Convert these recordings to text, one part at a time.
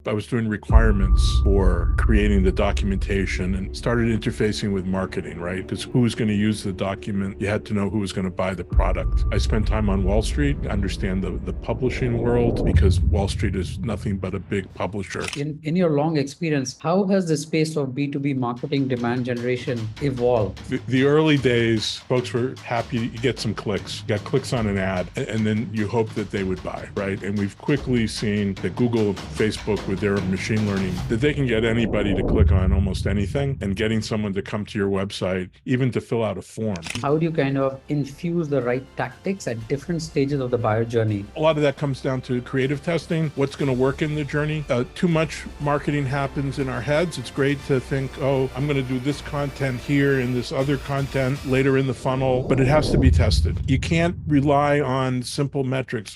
I was doing requirements for creating the documentation and started interfacing with marketing, right? Because who was going to use the document? You had to know who was going to buy the product. I spent time on Wall Street, understand the publishing world, because Wall Street is nothing but a big publisher. In your long experience, how has the space of B2B marketing demand generation evolved? The early days, folks were happy to get some clicks, got clicks on an ad, and then you hope that they would buy, right? And we've quickly seen that Google, Facebook, with their machine learning, that they can get anybody to click on almost anything, and getting someone to come to your website, even to fill out a form. How do you kind of infuse the right tactics at different stages of the buyer journey? A lot of that comes down to creative testing, what's going to work in the journey. Too much marketing happens in our heads. It's great to think, oh, I'm going to do this content here and this other content later in the funnel, but it has to be tested. You can't rely on simple metrics.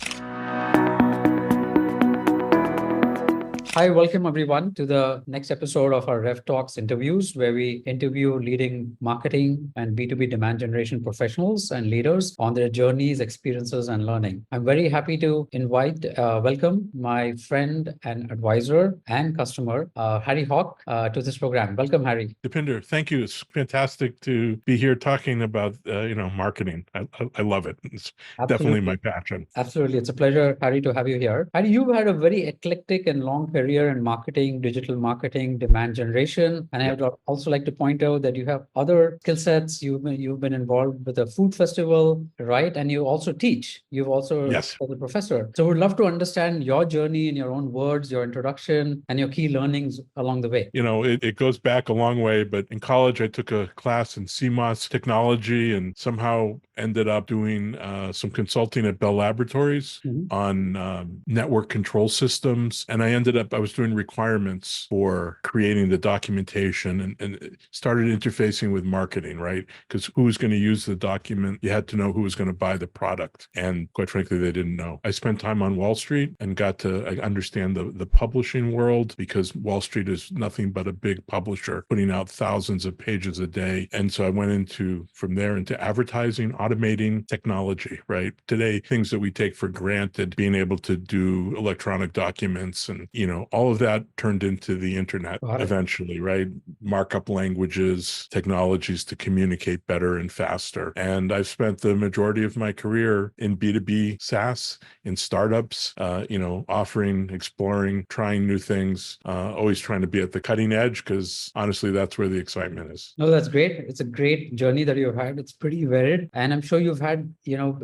Hi, welcome everyone to the next episode of our RevTalks interviews, where we interview leading marketing and B2B demand generation professionals and leaders on their journeys, experiences, and learning. I'm very happy to welcome my friend and advisor and customer, Harry Hawk, to this program. Welcome, Harry. Dipinder, thank you. It's fantastic to be here talking about marketing. I love it. It's definitely my passion. Absolutely. It's a pleasure, Harry, to have you here. Harry, you've had a very eclectic and long career in marketing, digital marketing, demand generation. And I would also like to point out that you have other skill sets. You've been involved with a food festival, right? And you also teach. You've also Yes. as a professor. So we'd love to understand your journey in your own words, your introduction, and your key learnings along the way. It goes back a long way, but in college, I took a class in CMOS technology and somehow ended up doing some consulting at Bell Laboratories on network control systems. And I was doing requirements for creating the documentation and started interfacing with marketing, right? Because who was going to use the document? You had to know who was going to buy the product. And quite frankly, they didn't know. I spent time on Wall Street and got to understand the publishing world, because Wall Street is nothing but a big publisher putting out thousands of pages a day. And so I went from there into advertising, automating technology, right? Today, things that we take for granted, being able to do electronic documents and, all of that turned into the internet eventually, right? Markup languages, technologies to communicate better and faster. And I've spent the majority of my career in B2B SaaS, in startups, exploring, trying new things, always trying to be at the cutting edge, because honestly, that's where the excitement is. No, that's great. It's a great journey that you've had. It's pretty varied. And I'm sure you've had,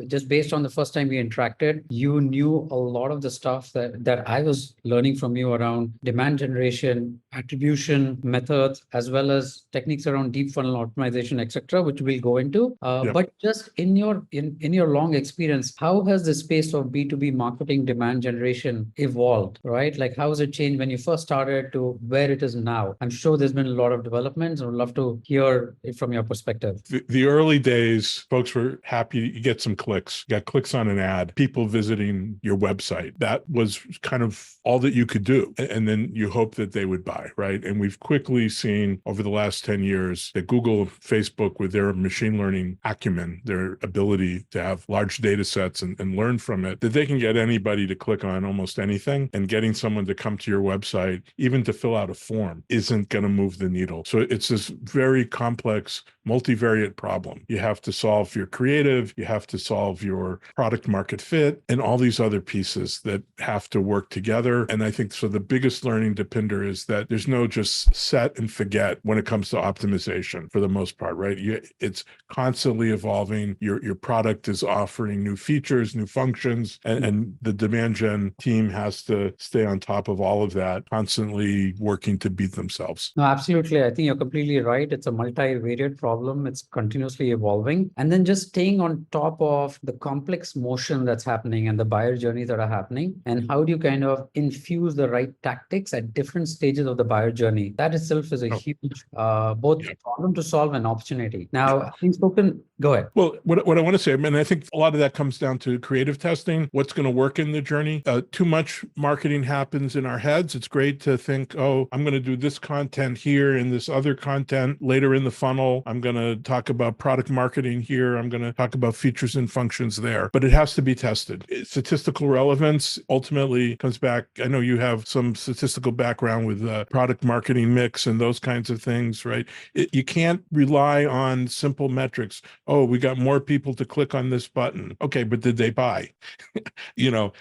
just based on the first time we interacted, you knew a lot of the stuff that I was learning from you around demand generation, attribution methods, as well as techniques around deep funnel optimization, etc., which we'll go into. Yep. But just in your long experience, how has the space of B2B marketing demand generation evolved, right? Like, how has it changed when you first started to where it is now? I'm sure there's been a lot of developments. I would love to hear it from your perspective. The early days, folks were happy to get some clicks, got clicks on an ad, people visiting your website. That was kind of all that you could do. And then you hope that they would buy, right? And we've quickly seen over the last 10 years that Google, Facebook, with their machine learning acumen, their ability to have large data sets and learn from it, that they can get anybody to click on almost anything, and getting someone to come to your website, even to fill out a form, isn't going to move the needle. So it's this very complex, multivariate problem. You have to solve your creative, you have to solve your product market fit, and all these other pieces that have to work together. And I think so the biggest learning, Dipinder, is that there's no just set and forget when it comes to optimization for the most part, right? It's constantly evolving. Your product is offering new features, new functions, and the demand gen team has to stay on top of all of that, constantly working to beat themselves. No, absolutely. I think you're completely right. It's a multivariate problem. It's continuously evolving. And then just staying on top of the complex motion that's happening and the buyer journeys that are happening, and how do you kind of infuse the right tactics at different stages of the buyer journey? That itself is a huge both problem to solve and opportunity. Now, having spoken, go ahead. Well, what I want to say, I think a lot of that comes down to creative testing, what's going to work in the journey. Too much marketing happens in our heads. It's great to think, oh, I'm going to do this content here and this other content later in the funnel. I'm going to talk about product marketing here. I'm going to talk about features and functions there. But it has to be tested. Statistical relevance ultimately comes back. I know you have have some statistical background with product marketing mix and those kinds of things, right? You can't rely on simple metrics. Oh, we got more people to click on this button. Okay, but did they buy?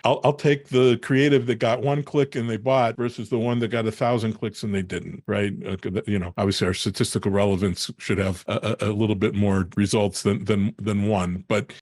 I'll take the creative that got one click and they bought versus the one that got 1,000 clicks and they didn't, right? Obviously our statistical relevance should have a little bit more results than one. But,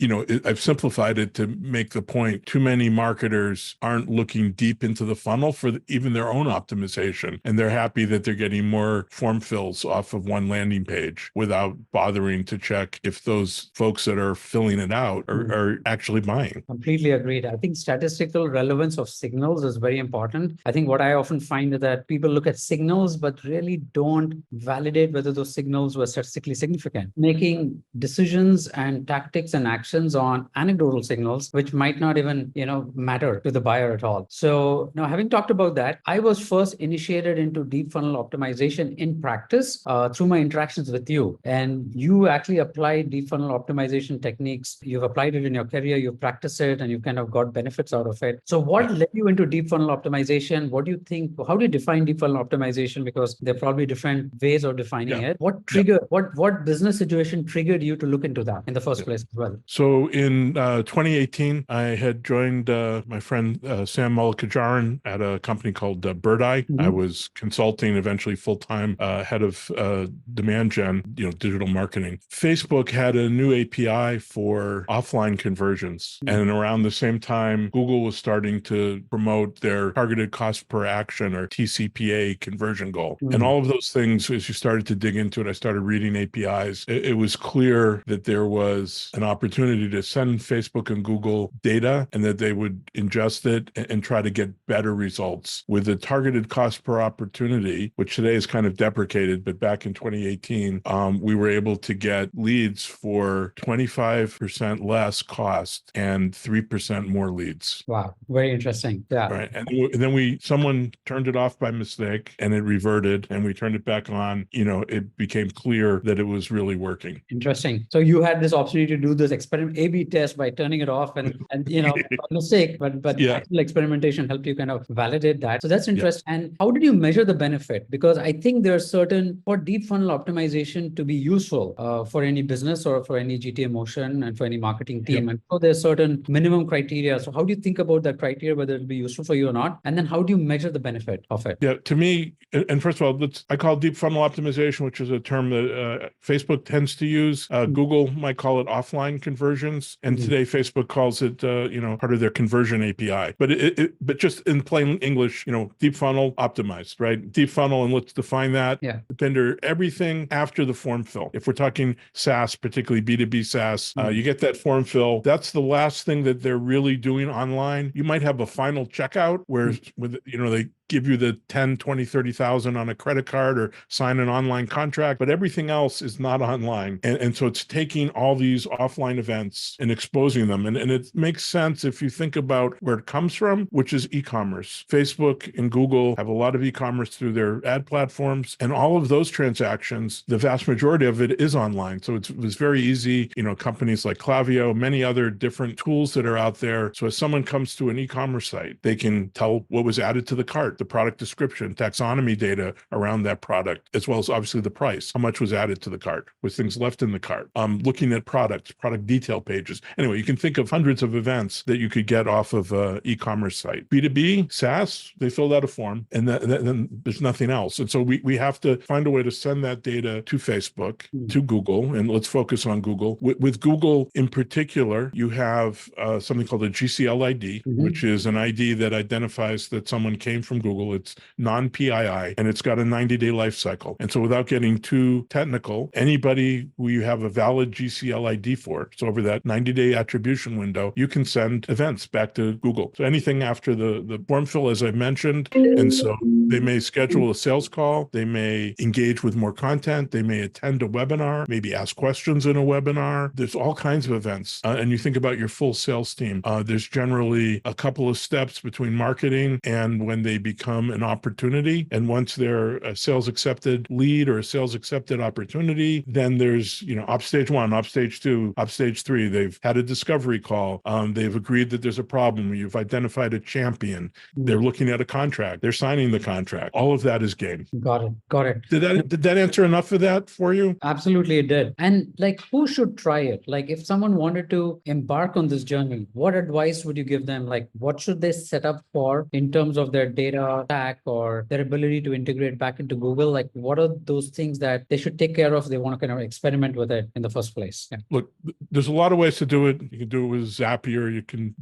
I've simplified it to make the point. Too many marketers aren't looking deep into the funnel for even their own optimization. And they're happy that they're getting more form fills off of one landing page without bothering to check if those folks that are filling it out are actually buying. Completely agreed. I think statistical relevance of signals is very important. I think what I often find is that people look at signals, but really don't validate whether those signals were statistically significant, making decisions and tactics and actions on anecdotal signals, which might not even, matter to the buyer at all. So now, having talked about that, I was first initiated into deep funnel optimization in practice through my interactions with you. And you actually applied deep funnel optimization techniques. You've applied it in your career, you've practiced it, and you've kind of got benefits out of it. So what led you into deep funnel optimization? What do you think? How do you define deep funnel optimization? Because there are probably different ways of defining it. What triggered, what business situation triggered you to look into that in the first place as well? So in 2018, I had joined my friend Sam Mullicajaran at a company called Bird Eye. I was consulting, eventually full-time head of demand gen, digital marketing. Facebook had a new API for offline conversions. And around the same time, Google was starting to promote their targeted cost per action, or TCPA, conversion goal. And all of those things, as you started to dig into it, I started reading APIs. It was clear that there was an opportunity to send Facebook and Google data and that they would ingest it and try to get better results. With the targeted cost per opportunity, which today is kind of deprecated, but back in 2018, we were able to get leads for 25% less cost and 3% more leads. Wow, very interesting. Yeah. Right. And then someone turned it off by mistake and it reverted, and we turned it back on. It became clear that it was really working. Interesting. So you had this opportunity to do this experiment A/B test by turning it off and by mistake, but actual experimentation helped you kind of validate that. So that's interesting. And how did you measure the benefit? Because I think there are certain, for deep funnel optimization to be useful for any business or for any GTA motion and for any marketing team. And so there's certain minimum criteria. So how do you think about that criteria, whether it'll be useful for you or not? And then how do you measure the benefit of it? Yeah, to me, and first of all, I call deep funnel optimization, which is a term that Facebook tends to use. Google might call it offline conversions. And today Facebook calls it, part of their conversion API. But just in plain English, deep funnel optimized, right? Deep funnel, and let's define that. Under everything after the form fill. If we're talking SaaS, particularly B2B SaaS, you get that form fill. That's the last thing that they're really doing online. You might have a final checkout where they give you the 10, 20, 30,000 on a credit card or sign an online contract, but everything else is not online. And so it's taking all these offline events and exposing them. And it makes sense if you think about where it comes from, which is e-commerce. Facebook and Google have a lot of e-commerce through their ad platforms, and all of those transactions, the vast majority of it is online. So it was very easy, companies like Klaviyo, many other different tools that are out there. So as someone comes to an e-commerce site, they can tell what was added to the cart, the product description, taxonomy data around that product, as well as obviously the price, how much was added to the cart, was things left in the cart, looking at products, product detail pages. Anyway, you can think of hundreds of events that you could get off of an e-commerce site. B2B SaaS, they filled out a form and then there's nothing else. And so we have to find a way to send that data to Facebook, to Google, and let's focus on Google. With Google in particular, you have something called a GCL ID, which is an ID that identifies that someone came from Google. It's non-PII, and it's got a 90-day life cycle. And so without getting too technical, anybody who you have a valid GCL ID for, so over that 90-day attribution window, you can send events back to Google. So anything after the form fill, as I mentioned, and so they may schedule a sales call, they may engage with more content, they may attend a webinar, maybe ask questions in a webinar. There's all kinds of events. And you think about your full sales team, there's generally a couple of steps between marketing and when they become an opportunity. And once they're a sales accepted lead or a sales accepted opportunity, then there's, op stage 1, op stage 2, op stage 3. They've had a discovery call. They've agreed that there's a problem. You've identified a champion. They're looking at a contract. They're signing the contract. All of that is game. Got it. Got it. Did that answer enough of that for you? Absolutely, it did. And like, who should try it? Like, if someone wanted to embark on this journey, what advice would you give them? Like, what should they set up for in terms of their data stack or their ability to integrate back into Google? Like, what are those things that they should take care of if they want to kind of experiment with it in the first place? Yeah. Look, there's a lot of ways to do it. You can do it with Zapier. You can,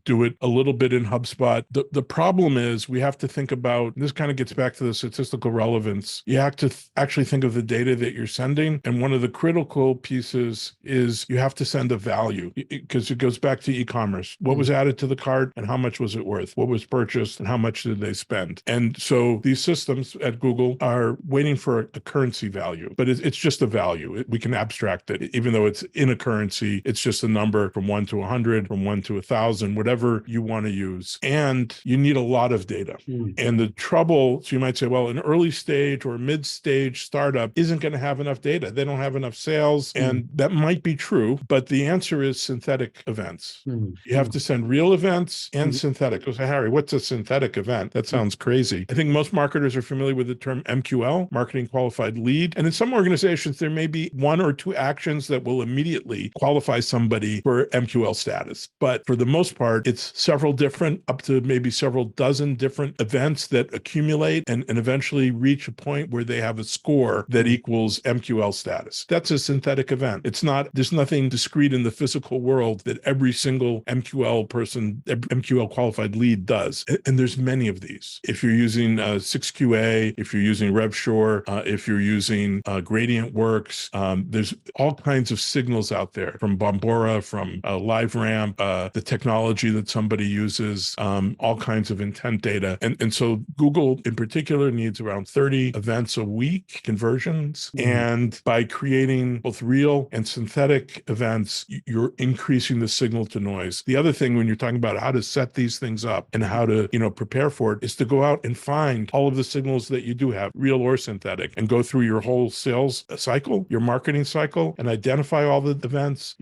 do it a little bit in HubSpot. The problem is we have to think about, this kind of gets back to the statistical relevance. You have to actually think of the data that you're sending. And one of the critical pieces is you have to send a value, because it goes back to e-commerce. What was added to the cart and how much was it worth? What was purchased and how much did they spend? And so these systems at Google are waiting for a currency value, but it's just a value. We can abstract it. Even though it's in a currency, it's just a number from 1 to 100, from 1 to 1,000, whatever you want to use. And you need a lot of data. And the trouble, so you might say, well, an early stage or mid-stage startup isn't going to have enough data. They don't have enough sales. And that might be true, but the answer is synthetic events. You have to send real events and synthetic. So, Harry, what's a synthetic event? That sounds crazy. I think most marketers are familiar with the term MQL, marketing qualified lead. And in some organizations, there may be 1 or 2 actions that will immediately qualify somebody for MQL status. But for the most part, it's several different, up to maybe several dozen different events that accumulate and eventually reach a point where they have a score that equals MQL status. That's a synthetic event. There's nothing discrete in the physical world that every single MQL person, MQL qualified lead does. And there's many of these. If you're using 6QA, if you're using RevSure, if you're using GradientWorks, there's all kinds of signals out there from Bombora, from LiveRamp, the technology that somebody uses, all kinds of intent data. And so Google in particular needs around 30 events a week, conversions. And by creating both real and synthetic events, you're increasing the signal to noise. The other thing when you're talking about how to set these things up and how to, prepare for it is to go out and find all of the signals that you do have, real or synthetic, and go through your whole sales cycle, your marketing cycle, and identify all the events.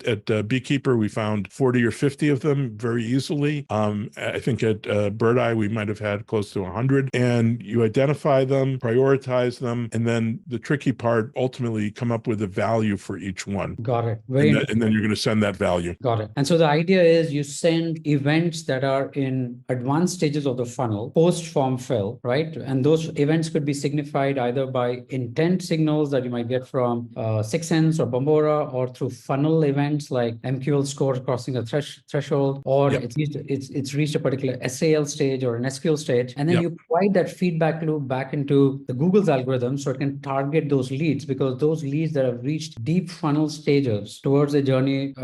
At Beekeeper, we found 40 or 50 of them very easily. I think at Bird Eye, we might have had close to 100. And you identify them, prioritize them, and then the tricky part, ultimately come up with a value for each one. Got it. And then you're going to send that value. Got it. And so the idea is you send events that are in advanced stages of the funnel, post-form fill, right? And those events could be signified either by intent signals that you might get from 6sense or Bombora, or through funnel events like MQL score crossing a threshold, or it's reached a particular SAL stage or an SQL stage. And then you provide that feedback loop back into the Google's algorithm so it can target those leads, because those leads that have reached deep funnel stages towards a journey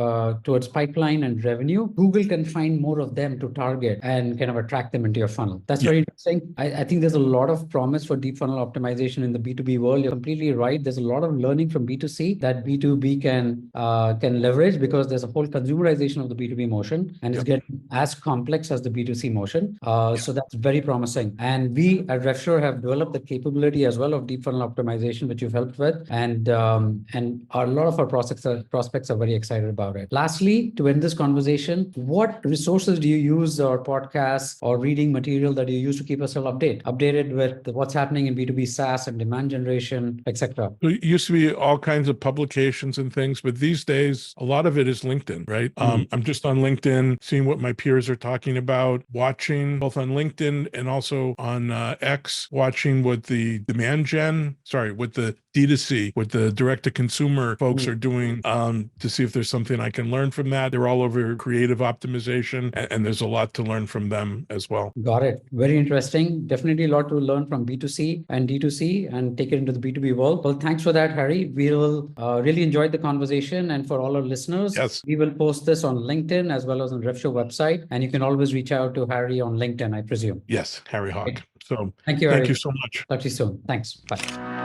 towards pipeline and revenue, Google can find more of them to target and kind of attract them into your funnel. That's very interesting. I think there's a lot of promise for deep funnel optimization in the B2B world. You're completely right. There's a lot of learning from B2C that B2B can leverage, because there's a whole consumerization of the B2B motion, and it's getting as complex as the B2C motion. So that's very promising. And we at RevSure have developed the capability as well of deep funnel optimization, which you've helped with. And a lot of our prospects are very excited about it. Lastly, to end this conversation, what resources do you use, or podcasts or reading material that you use to keep yourself updated with what's happening in B2B SaaS and demand generation, etc.? It used to be all kinds of publications and things, but these days, a lot of it is LinkedIn, right? I'm just on LinkedIn, seeing what my peers are talking about, watching both on LinkedIn and also on X, watching what the what the D2C, what the direct-to-consumer folks are doing to see if there's something I can learn from that. They're all over creative optimization, and there's a lot to learn from them as well. Got it. Very interesting. Definitely a lot to learn from B2C and D2C and take it into the B2B world. Well, thanks for that, Harry. We'll really enjoyed the conversation. And for all our listeners, we will post this on LinkedIn as well as on RevSure website. And you can always reach out to Harry on LinkedIn, I presume. Yes, Harry Hawk. Okay. So thank you, Harry. Thank you so much. Talk to you soon. Thanks. Bye.